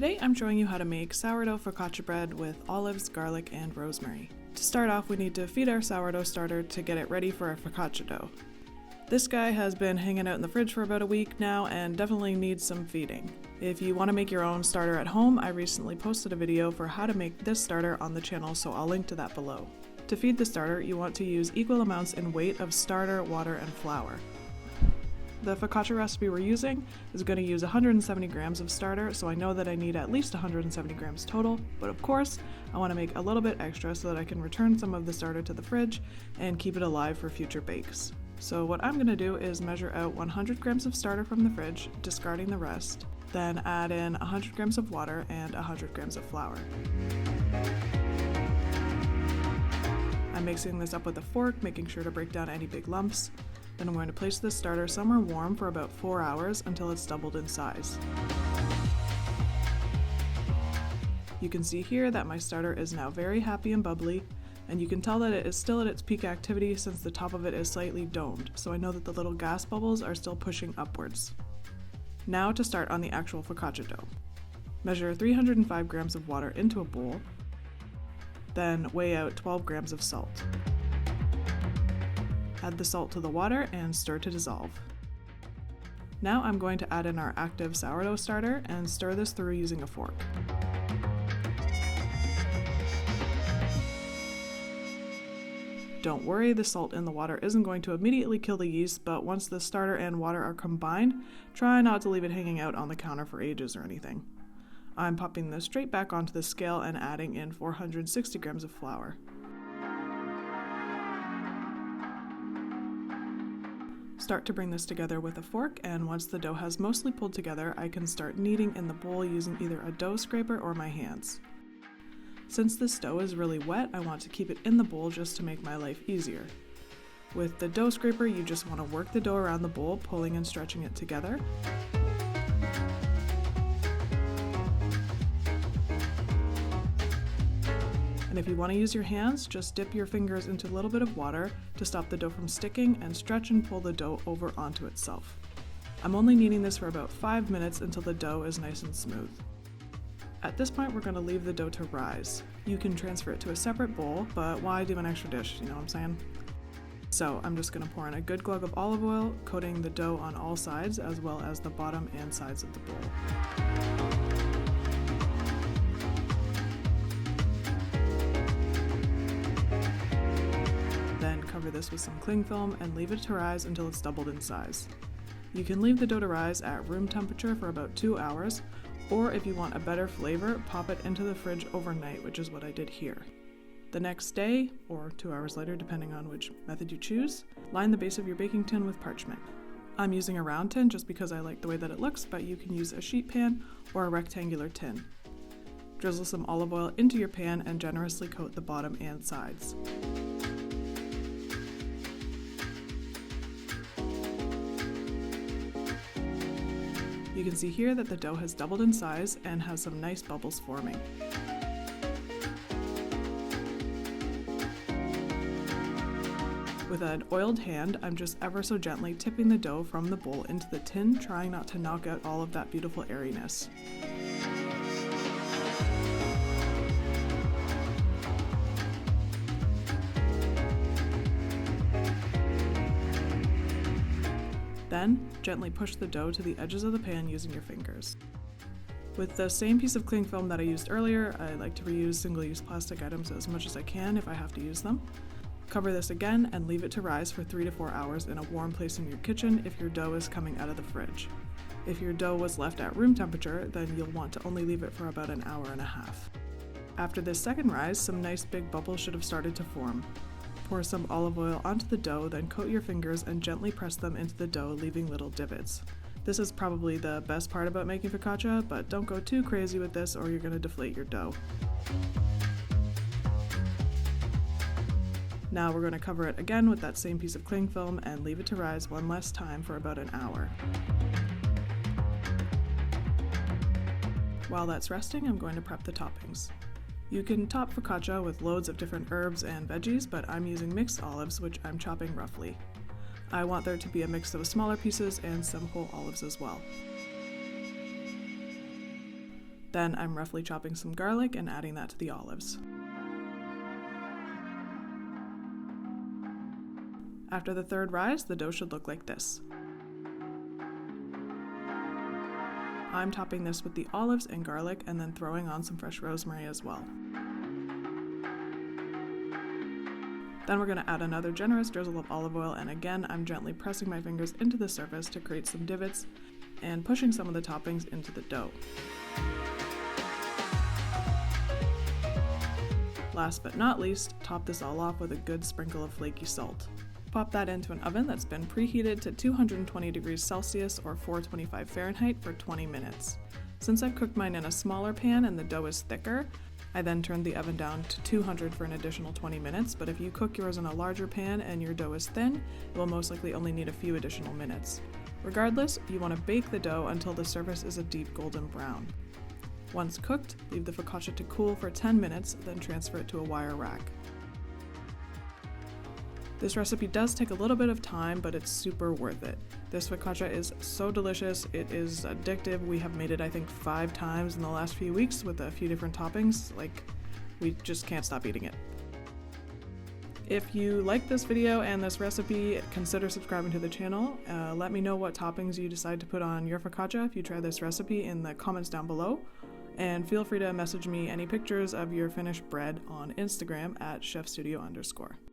Today I'm showing you how to make sourdough focaccia bread with olives, garlic, and rosemary. To start off, we need to feed our sourdough starter to get it ready for our focaccia dough. This guy has been hanging out in the fridge for about a week now and definitely needs some feeding. If you want to make your own starter at home, I recently posted a video for how to make this starter on the channel, so I'll link to that below. To feed the starter, you want to use equal amounts in weight of starter, water, and flour. The focaccia recipe we're using is going to use 170 grams of starter, so I know that I need at least 170 grams total, but of course, I want to make a little bit extra so that I can return some of the starter to the fridge and keep it alive for future bakes. So what I'm going to do is measure out 100 grams of starter from the fridge, discarding the rest, then add in 100 grams of water and 100 grams of flour. I'm mixing this up with a fork, making sure to break down any big lumps. Then I'm going to place this starter somewhere warm for about 4 hours until it's doubled in size. You can see here that my starter is now very happy and bubbly, and you can tell that it is still at its peak activity since the top of it is slightly domed, so I know that the little gas bubbles are still pushing upwards. Now to start on the actual focaccia dough. Measure 305 grams of water into a bowl, then weigh out 12 grams of salt. Add the salt to the water and stir to dissolve. Now I'm going to add in our active sourdough starter and stir this through using a fork. Don't worry, the salt in the water isn't going to immediately kill the yeast, but once the starter and water are combined, try not to leave it hanging out on the counter for ages or anything. I'm popping this straight back onto the scale and adding in 460 grams of flour. Start to bring this together with a fork, and once the dough has mostly pulled together, I can start kneading in the bowl using either a dough scraper or my hands. Since this dough is really wet, I want to keep it in the bowl just to make my life easier. With the dough scraper, you just want to work the dough around the bowl, pulling and stretching it together. And if you want to use your hands, just dip your fingers into a little bit of water to stop the dough from sticking and stretch and pull the dough over onto itself. I'm only kneading this for about 5 minutes until the dough is nice and smooth. At this point, we're going to leave the dough to rise. You can transfer it to a separate bowl, but why do an extra dish, you know what I'm saying? So I'm just going to pour in a good glug of olive oil, coating the dough on all sides as well as the bottom and sides of the bowl. Then cover this with some cling film and leave it to rise until it's doubled in size. You can leave the dough to rise at room temperature for about 2 hours, or if you want a better flavor, pop it into the fridge overnight, which is what I did here. The next day, or 2 hours later depending on which method you choose, line the base of your baking tin with parchment. I'm using a round tin just because I like the way that it looks, but you can use a sheet pan or a rectangular tin. Drizzle some olive oil into your pan and generously coat the bottom and sides. You can see here that the dough has doubled in size and has some nice bubbles forming. With an oiled hand, I'm just ever so gently tipping the dough from the bowl into the tin, trying not to knock out all of that beautiful airiness. Then, gently push the dough to the edges of the pan using your fingers. With the same piece of cling film that I used earlier, I like to reuse single-use plastic items as much as I can if I have to use them. Cover this again and leave it to rise for 3 to 4 hours in a warm place in your kitchen if your dough is coming out of the fridge. If your dough was left at room temperature, then you'll want to only leave it for about an hour and a half. After this second rise, some nice big bubbles should have started to form. Pour some olive oil onto the dough, then coat your fingers and gently press them into the dough, leaving little divots. This is probably the best part about making focaccia, but don't go too crazy with this or you're going to deflate your dough. Now we're going to cover it again with that same piece of cling film and leave it to rise one last time for about an hour. While that's resting, I'm going to prep the toppings. You can top focaccia with loads of different herbs and veggies, but I'm using mixed olives, which I'm chopping roughly. I want there to be a mix of smaller pieces and some whole olives as well. Then I'm roughly chopping some garlic and adding that to the olives. After the third rise, the dough should look like this. I'm topping this with the olives and garlic and then throwing on some fresh rosemary as well. Then we're going to add another generous drizzle of olive oil, and again I'm gently pressing my fingers into the surface to create some divots and pushing some of the toppings into the dough. Last but not least, top this all off with a good sprinkle of flaky salt. Pop that into an oven that's been preheated to 220 degrees Celsius or 425 Fahrenheit for 20 minutes. Since I've cooked mine in a smaller pan and the dough is thicker, I then turned the oven down to 200 for an additional 20 minutes, but if you cook yours in a larger pan and your dough is thin, it will most likely only need a few additional minutes. Regardless, you want to bake the dough until the surface is a deep golden brown. Once cooked, leave the focaccia to cool for 10 minutes, then transfer it to a wire rack. This recipe does take a little bit of time, but it's super worth it. This focaccia is so delicious, it is addictive. We have made it I think 5 times in the last few weeks with a few different toppings. We just can't stop eating it. If you like this video and this recipe, consider subscribing to the channel. Let me know what toppings you decide to put on your focaccia if you try this recipe in the comments down below. And feel free to message me any pictures of your finished bread on Instagram at chef.studio_.